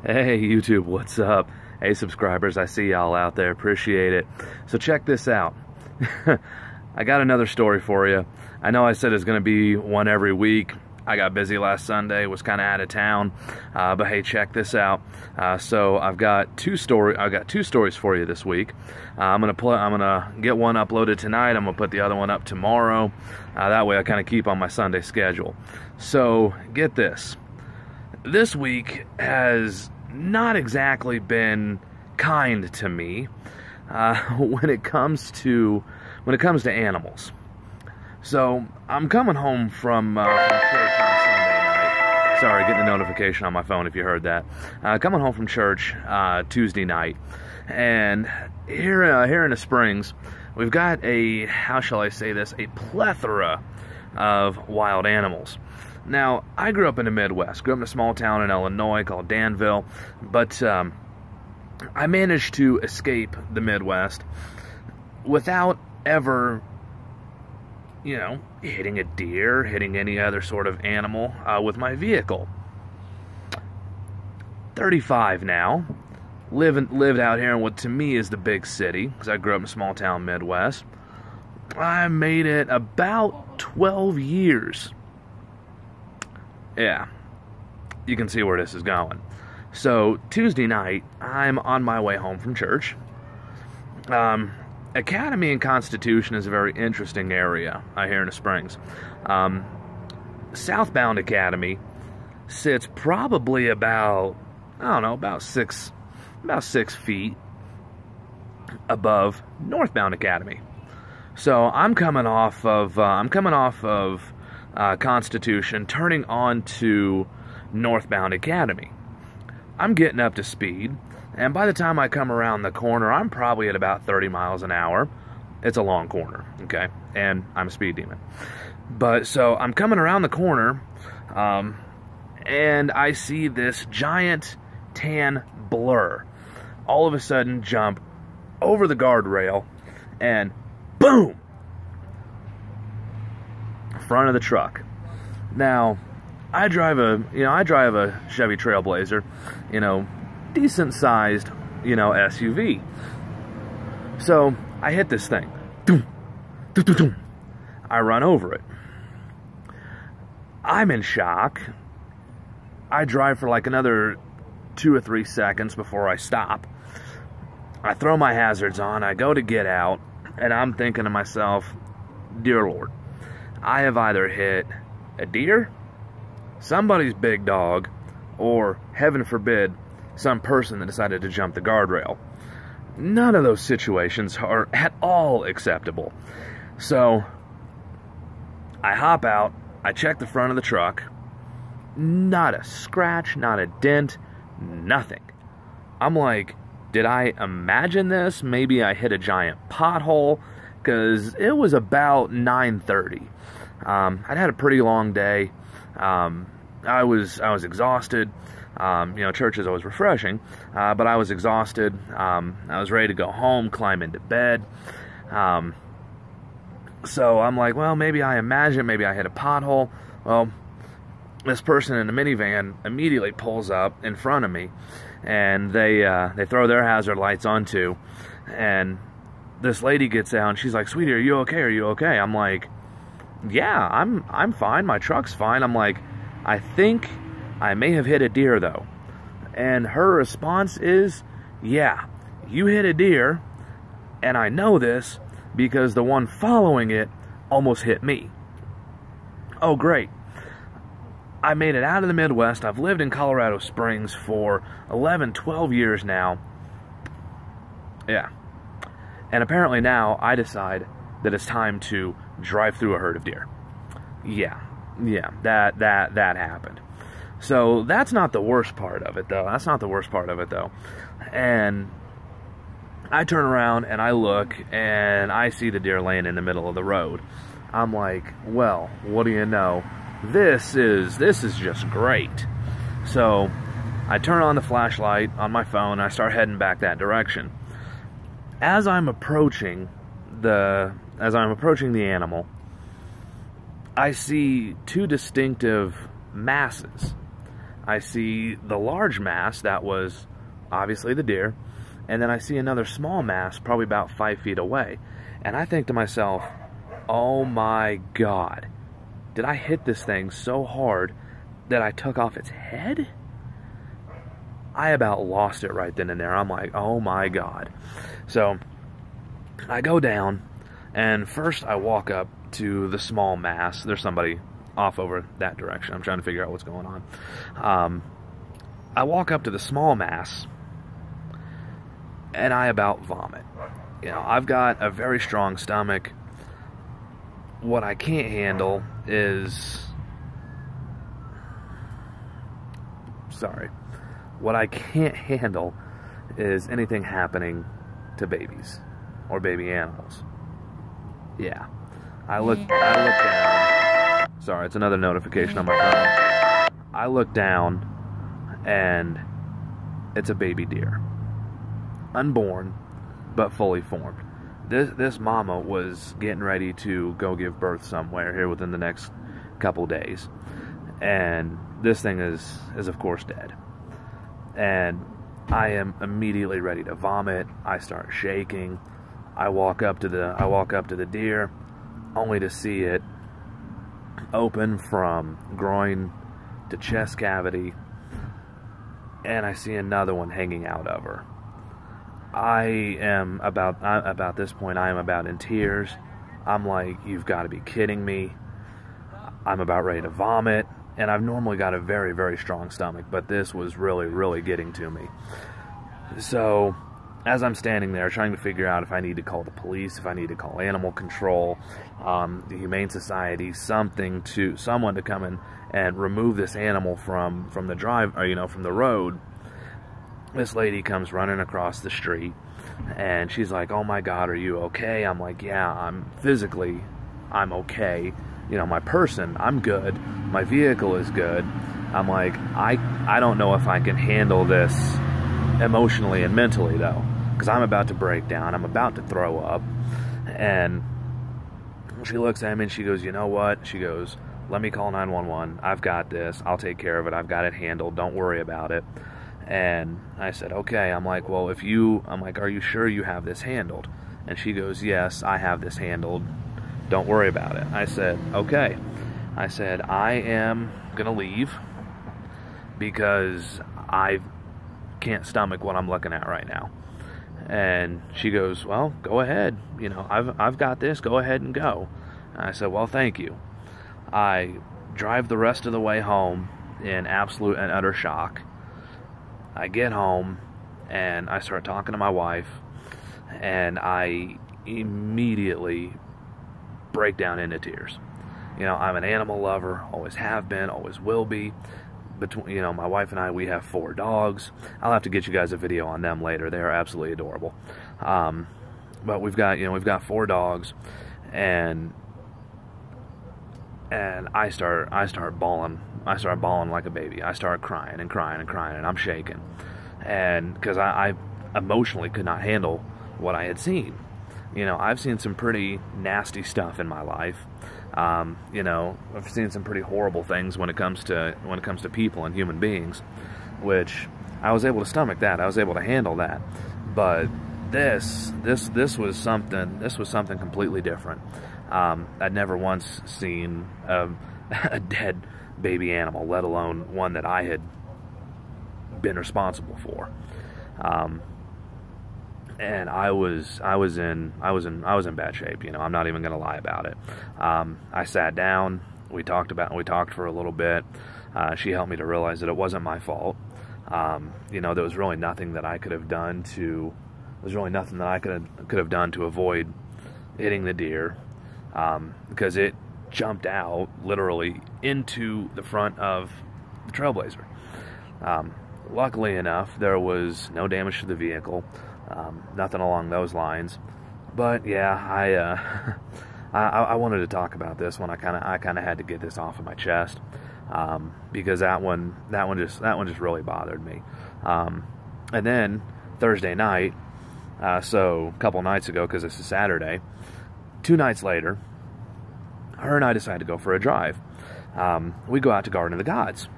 Hey YouTube, what's up? Hey subscribers, I see y'all out there, appreciate it. So check this out. I got another story for you. I know I said it's going to be one every week. I got busy last Sunday, was kind of out of town, but hey, check this out. So I've got two stories for you this week. I'm gonna get one uploaded tonight. I'm gonna put the other one up tomorrow. That way I kind of keep on my Sunday schedule. So get this. This week has not exactly been kind to me when it comes to animals. So I'm coming home from church on Sunday night. Sorry, getting a notification on my phone if you heard that. Coming home from church Tuesday night, and here in the Springs, we've got a, how shall I say this, a plethora of wild animals. Now, I grew up in the Midwest, grew up in a small town in Illinois called Danville, but I managed to escape the Midwest without ever, you know, hitting a deer, hitting any other sort of animal with my vehicle. 35 now, lived out here in what to me is the big city, because I grew up in a small town Midwest. I made it about 12 years. Yeah, you can see where this is going. So, Tuesday night, I'm on my way home from church. Academy and Constitution is a very interesting area here in the Springs. Southbound Academy sits probably about, I don't know, about six feet above northbound Academy. So I'm coming off of Constitution, turning on to northbound Academy. I'm getting up to speed, and by the time I come around the corner, I'm probably at about 30 miles an hour. It's a long corner, okay? And I'm a speed demon. But so I'm coming around the corner, and I see this giant tan blur all of a sudden jump over the guardrail, and boom! Front of the truck. Now, I drive a Chevy Trailblazer, decent sized, SUV. So I hit this thing. I run over it. I'm in shock. I drive for like another 2 or 3 seconds before I stop. I throw my hazards on, I go to get out, and I'm thinking to myself, dear Lord, I have either hit a deer, somebody's big dog, or, heaven forbid, some person that decided to jump the guardrail. None of those situations are at all acceptable. So, I hop out, I check the front of the truck, not a scratch, not a dent, nothing. I'm like, did I imagine this? Maybe I hit a giant pothole, because it was about 9:30. I'd had a pretty long day. I was exhausted. Church is always refreshing, but I was exhausted. I was ready to go home, climb into bed. So I'm like, well, maybe I imagine, maybe I hit a pothole. Well, this person in the minivan immediately pulls up in front of me, and they throw their hazard lights on too, and this lady gets out and she's like, "Sweetie, are you okay? Are you okay?" I'm like, "Yeah, I'm fine. My truck's fine." I'm like, "I think I may have hit a deer though." And her response is, "Yeah, you hit a deer, and I know this because the one following it almost hit me." Oh, great. I made it out of the Midwest. I've lived in Colorado Springs for 11, 12 years now. Yeah. And apparently now I decide that it's time to drive through a herd of deer. Yeah, that happened. So that's not the worst part of it, though. And I turn around and I look and I see the deer laying in the middle of the road. I'm like, well, what do you know? This is just great. So I turn on the flashlight on my phone and I start heading back that direction. As I'm approaching the animal, I see two distinctive masses I see the large mass that was obviously the deer, and then I see another small mass probably about 5 feet away. And I think to myself, oh my God, did I hit this thing so hard that I took off its head? I about lost it right then and there. I'm like, oh my God. So I go down, and first I walk up to the small mass. There's somebody off over that direction. I'm trying to figure out what's going on. I walk up to the small mass, and I about vomit. You know, I've got a very strong stomach. What I can't handle is... What I can't handle is anything happening to babies or baby animals. Yeah. I look down. Sorry, it's another notification on my phone. I look down, and it's a baby deer. Unborn, but fully formed. This mama was getting ready to go give birth somewhere here within the next couple days. And this thing is of course dead. And I am immediately ready to vomit. I start shaking. I walk up to the deer, only to see it open from groin to chest cavity, and I see another one hanging out of her. About this point, I am about in tears. I'm like, you've got to be kidding me. I'm about ready to vomit, and I've normally got a very, very strong stomach, but this was really, really getting to me. So, as I'm standing there trying to figure out if I need to call the police, if I need to call animal control, the Humane Society, someone to come in and remove this animal from the drive, or, you know, from the road, this lady comes running across the street, and she's like, "Oh my God, are you okay?" I'm like, "Yeah, I'm okay. You know, my person, I'm good. My vehicle is good." I'm like, I don't know if I can handle this emotionally and mentally, though, because I'm about to break down. I'm about to throw up. And she looks at me and she goes, "You know what?" She goes, "Let me call 911. I've got this. I'll take care of it. I've got it handled. Don't worry about it." And I said, "Okay." I'm like, "Well, are you sure you have this handled?" And she goes, "Yes, I have this handled. Don't worry about it." I said, "Okay." I said, "I am going to leave because I can't stomach what I'm looking at right now." And she goes, "Well, go ahead. You know, I've got this. Go ahead and go." And I said, "Well, thank you." I drive the rest of the way home in absolute and utter shock. I get home, and I start talking to my wife, and I immediately break down into tears. You know, I'm an animal lover, always have been, always will be. Between, you know, my wife and I, we have 4 dogs. I'll have to get you guys a video on them later. They are absolutely adorable. But we've got 4 dogs, and I start bawling. I start bawling like a baby. I start crying and crying and crying, and I'm shaking. And because I emotionally could not handle what I had seen. You know, I've seen some pretty nasty stuff in my life. You know, I've seen some pretty horrible things when it comes to people and human beings, which I was able to stomach that. I was able to handle that. But this was something completely different. I'd never once seen a dead baby animal, let alone one that I had been responsible for. And I was in bad shape. You know, I'm not even going to lie about it. I sat down. We talked for a little bit. She helped me to realize that it wasn't my fault. You know, there was really nothing that I could have done to. There's really nothing that I could have done to avoid hitting the deer, because it jumped out literally into the front of the Trailblazer. Luckily enough, there was no damage to the vehicle. Nothing along those lines. But yeah, I wanted to talk about this one. I kind of had to get this off of my chest, because that one just really bothered me. And then Thursday night, so a couple nights ago, because this is Saturday, 2 nights later, her and I decided to go for a drive. We go out to Garden of the Gods,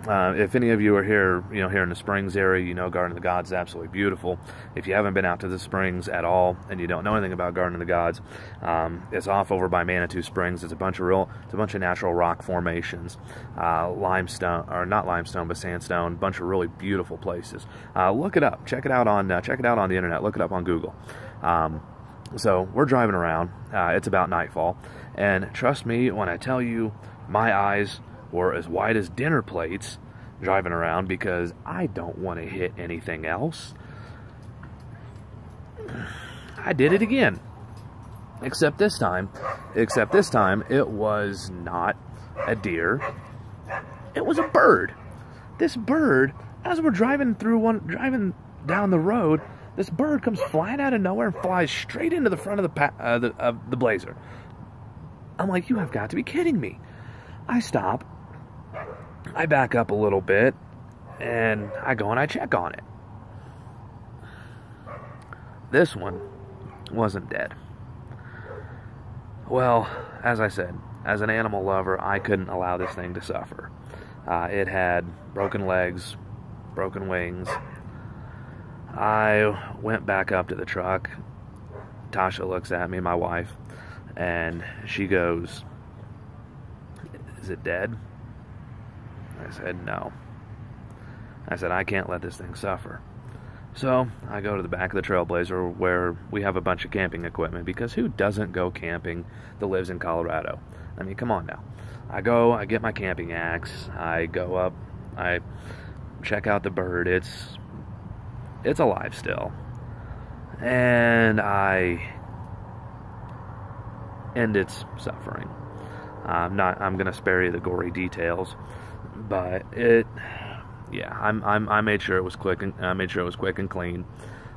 If any of you are here, here in the Springs area, Garden of the Gods is absolutely beautiful. If you haven't been out to the Springs at all and you don't know anything about Garden of the Gods, it's off over by Manitou Springs. It's a bunch of natural rock formations, limestone, or not limestone, but sandstone. A bunch of really beautiful places. Look it up. Check it out on the internet. Look it up on Google. So we're driving around. It's about nightfall, and trust me when I tell you, my eyes were as wide as dinner plates driving around, because I don't want to hit anything else. I did it again. Except this time it was not a deer. It was a bird. This bird, as we're driving down the road, this bird comes flying out of nowhere and flies straight into the front of the Blazer. I'm like, you have got to be kidding me. I stop. I back up a little bit, and I go and I check on it. This one wasn't dead. Well, as I said, as an animal lover, I couldn't allow this thing to suffer. It had broken legs, broken wings. I went back up to the truck. Tasha looks at me, my wife, and she goes, "Is it dead?" I said, "No." I said, "I can't let this thing suffer." So I go to the back of the Trailblazer where we have a bunch of camping equipment, because who doesn't go camping that lives in Colorado? I mean, come on now. I go, I get my camping axe, I go up, I check out the bird. It's alive still. And I end its suffering. I'm going to spare you the gory details, but I made sure it was quick, and I made sure it was quick and clean.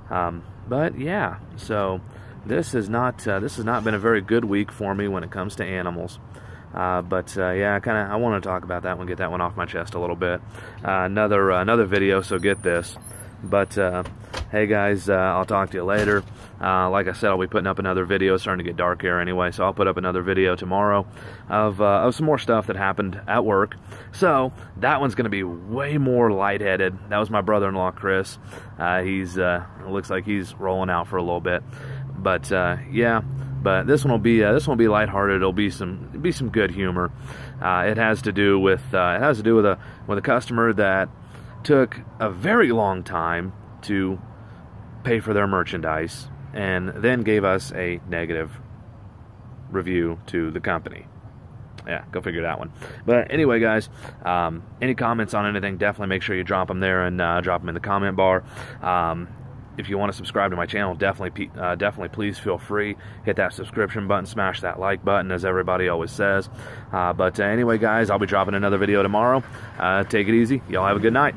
But yeah, so this has not been a very good week for me when it comes to animals. Yeah, I want to talk about that one, get that one off my chest a little bit. Another video, so get this. But hey guys, I'll talk to you later. Like I said, I'll be putting up another video. It's starting to get dark here anyway, so I'll put up another video tomorrow of some more stuff that happened at work. So that one's going to be way more lightheaded. That was my brother-in-law, Chris. It looks like he's rolling out for a little bit. But yeah, but this one will be lighthearted. It'll be some good humor. It has to do with a customer that took a very long time to pay for their merchandise, and then gave us a negative review to the company. Yeah, go figure that one. But anyway, guys, any comments on anything, definitely make sure you drop them there, and drop them in the comment bar. If you want to subscribe to my channel, definitely please feel free. Hit that subscription button, smash that like button, as everybody always says. But anyway, guys, I'll be dropping another video tomorrow. Take it easy. Y'all have a good night.